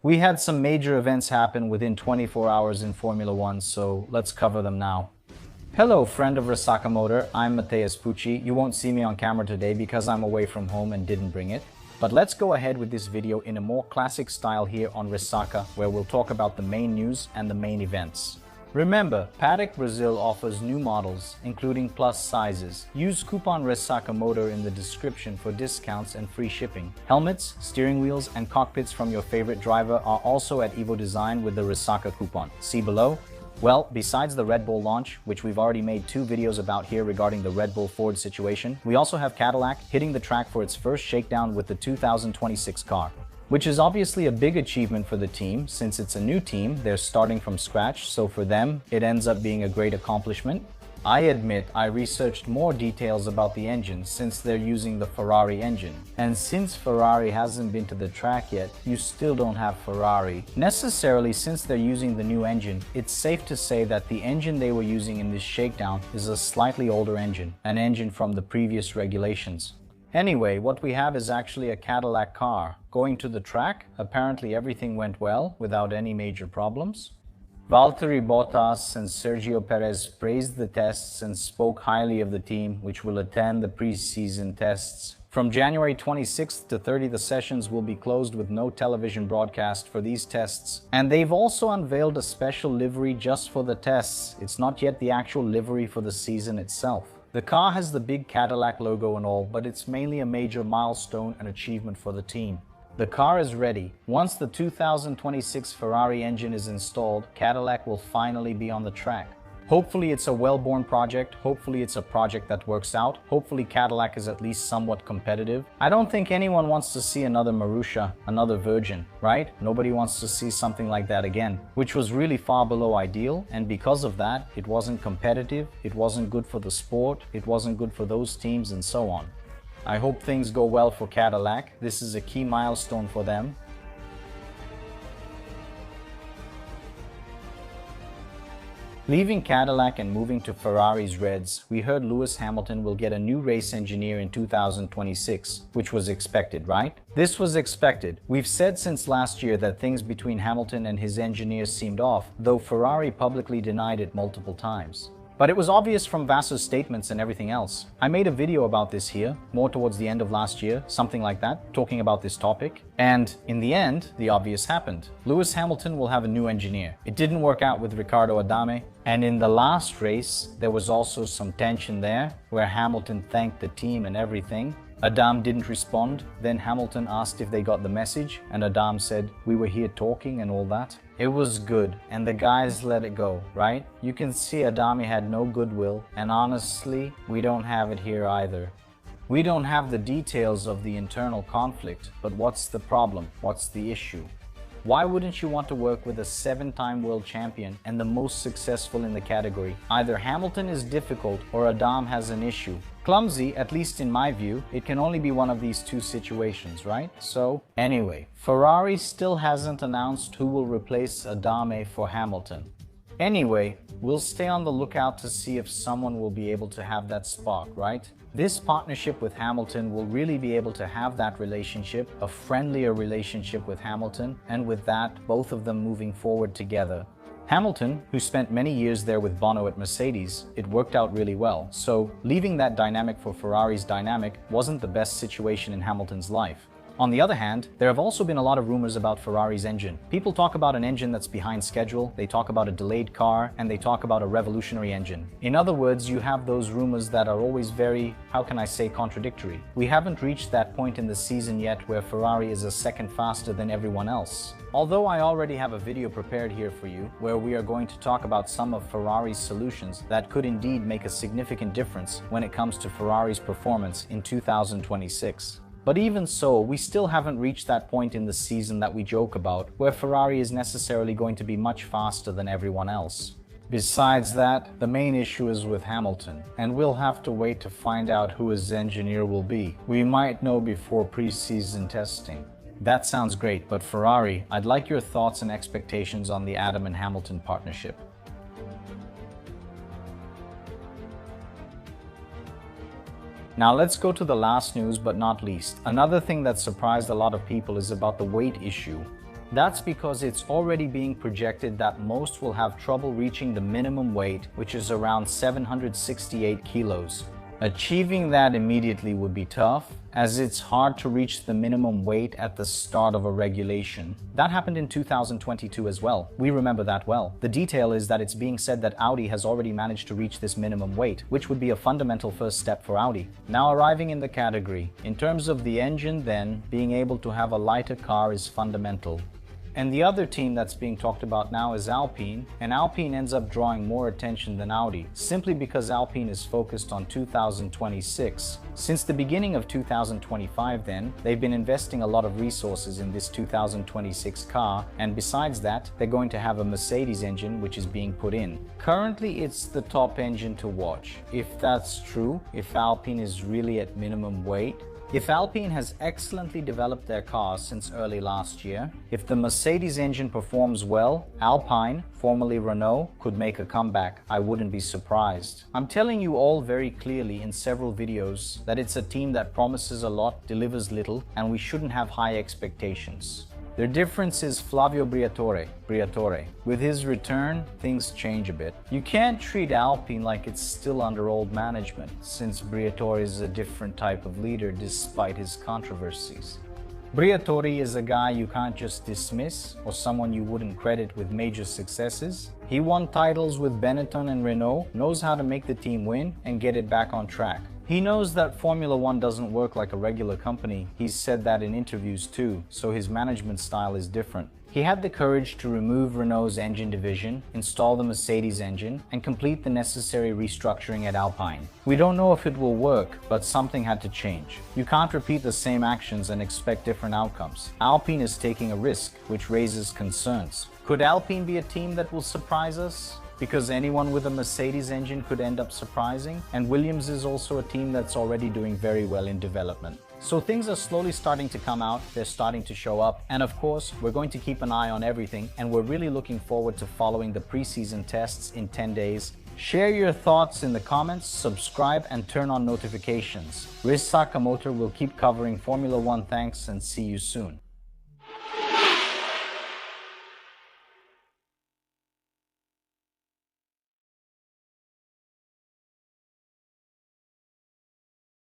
We had some major events happen within 24 hours in Formula One, so let's cover them now. Hello, friend of Risaka Motor, I'm Matthias Pucci. You won't see me on camera today because I'm away from home and didn't bring it. But let's go ahead with this video in a more classic style here on Risaka, where we'll talk about the main news and the main events. Remember, Paddock Brazil offers new models, including plus sizes. Use coupon Risaka Motor in the description for discounts and free shipping. Helmets, steering wheels, and cockpits from your favorite driver are also at Evo Design with the Risaka coupon. See below. Well, besides the Red Bull launch, which we've already made 2 videos about here regarding the Red Bull Ford situation, we also have Cadillac hitting the track for its first shakedown with the 2026 car, which is obviously a big achievement for the team. Since it's a new team, they're starting from scratch, so for them, it ends up being a great accomplishment. I admit I researched more details about the engine since they're using the Ferrari engine. And since Ferrari hasn't been to the track yet, you still don't have Ferrari. Necessarily, since they're using the new engine, it's safe to say that the engine they were using in this shakedown is a slightly older engine, an engine from the previous regulations. Anyway, what we have is actually a Cadillac car. Going to the track, apparently everything went well without any major problems. Valtteri Bottas and Sergio Perez praised the tests and spoke highly of the team, which will attend the pre-season tests. From January 26th to 30, the sessions will be closed with no television broadcast for these tests. And they've also unveiled a special livery just for the tests. It's not yet the actual livery for the season itself. The car has the big Cadillac logo and all, but it's mainly a major milestone and achievement for the team. The car is ready. Once the 2026 Ferrari engine is installed, Cadillac will finally be on the track. Hopefully it's a well-born project, hopefully it's a project that works out, hopefully Cadillac is at least somewhat competitive. I don't think anyone wants to see another Marussia, another Virgin, right? Nobody wants to see something like that again, which was really far below ideal, and because of that, it wasn't competitive, it wasn't good for the sport, it wasn't good for those teams, and so on. I hope things go well for Cadillac. This is a key milestone for them. Leaving Cadillac and moving to Ferrari's Reds, we heard Lewis Hamilton will get a new race engineer in 2026, which was expected, right? This was expected. We've said since last year that things between Hamilton and his engineers seemed off, though Ferrari publicly denied it multiple times. But it was obvious from Vassar's statements and everything else. I made a video about this here, more towards the end of last year, something like that, talking about this topic. And in the end, the obvious happened. Lewis Hamilton will have a new engineer. It didn't work out with Riccardo Adame. And in the last race, there was also some tension there, where Hamilton thanked the team and everything. Adam didn't respond. Then Hamilton asked if they got the message, and Adam said, "We were here talking," and all that. It was good, and the guys let it go, right? You can see Adami had no goodwill, and honestly, we don't have it here either. We don't have the details of the internal conflict, but what's the problem? What's the issue? Why wouldn't you want to work with a 7-time world champion and the most successful in the category? Either Hamilton is difficult or Adam has an issue. Clumsy, at least in my view, it can only be one of these 2 situations, right? So, anyway, Ferrari still hasn't announced who will replace Adame for Hamilton. Anyway, we'll stay on the lookout to see if someone will be able to have that spark, right? This partnership with Hamilton will really be able to have that relationship, a friendlier relationship with Hamilton, and with that, both of them moving forward together. Hamilton, who spent many years there with Bono at Mercedes, it worked out really well. So, leaving that dynamic for Ferrari's dynamic wasn't the best situation in Hamilton's life. On the other hand, there have also been a lot of rumors about Ferrari's engine. People talk about an engine that's behind schedule, they talk about a delayed car, and they talk about a revolutionary engine. In other words, you have those rumors that are always very, how can I say, contradictory. We haven't reached that point in the season yet where Ferrari is a second faster than everyone else. Although I already have a video prepared here for you, where we are going to talk about some of Ferrari's solutions that could indeed make a significant difference when it comes to Ferrari's performance in 2026. But even so, we still haven't reached that point in the season that we joke about, where Ferrari is necessarily going to be much faster than everyone else. Besides that, the main issue is with Hamilton, and we'll have to wait to find out who his engineer will be. We might know before pre-season testing. That sounds great, but Ferrari, I'd like your thoughts and expectations on the Adam and Hamilton partnership. Now let's go to the last news but not least. Another thing that surprised a lot of people is about the weight issue. That's because it's already being projected that most will have trouble reaching the minimum weight, which is around 768 kilos. Achieving that immediately would be tough, as it's hard to reach the minimum weight at the start of a regulation. That happened in 2022 as well. We remember that well. The detail is that it's being said that Audi has already managed to reach this minimum weight, which would be a fundamental first step for Audi. Now arriving in the category, in terms of the engine then, being able to have a lighter car is fundamental. And the other team that's being talked about now is Alpine, and Alpine ends up drawing more attention than Audi, simply because Alpine is focused on 2026. Since the beginning of 2025 then, they've been investing a lot of resources in this 2026 car, and besides that, they're going to have a Mercedes engine which is being put in. Currently, it's the top engine to watch. If that's true, if Alpine is really at minimum weight, if Alpine has excellently developed their cars since early last year, if the Mercedes engine performs well, Alpine, formerly Renault, could make a comeback. I wouldn't be surprised. I'm telling you all very clearly in several videos that it's a team that promises a lot, delivers little, and we shouldn't have high expectations. Their difference is Flavio Briatore. With his return, things change a bit. You can't treat Alpine like it's still under old management, since Briatore is a different type of leader despite his controversies. Briatore is a guy you can't just dismiss, or someone you wouldn't credit with major successes. He won titles with Benetton and Renault, knows how to make the team win and get it back on track. He knows that Formula One doesn't work like a regular company. He's said that in interviews too, so his management style is different. He had the courage to remove Renault's engine division, install the Mercedes engine, and complete the necessary restructuring at Alpine. We don't know if it will work, but something had to change. You can't repeat the same actions and expect different outcomes. Alpine is taking a risk, which raises concerns. Could Alpine be a team that will surprise us? Because anyone with a Mercedes engine could end up surprising, and Williams is also a team that's already doing very well in development. So things are slowly starting to come out, they're starting to show up, and of course, we're going to keep an eye on everything, and we're really looking forward to following the preseason tests in 10 days. Share your thoughts in the comments, subscribe, and turn on notifications. Riz Sakamoto will keep covering Formula One. Thanks, and see you soon.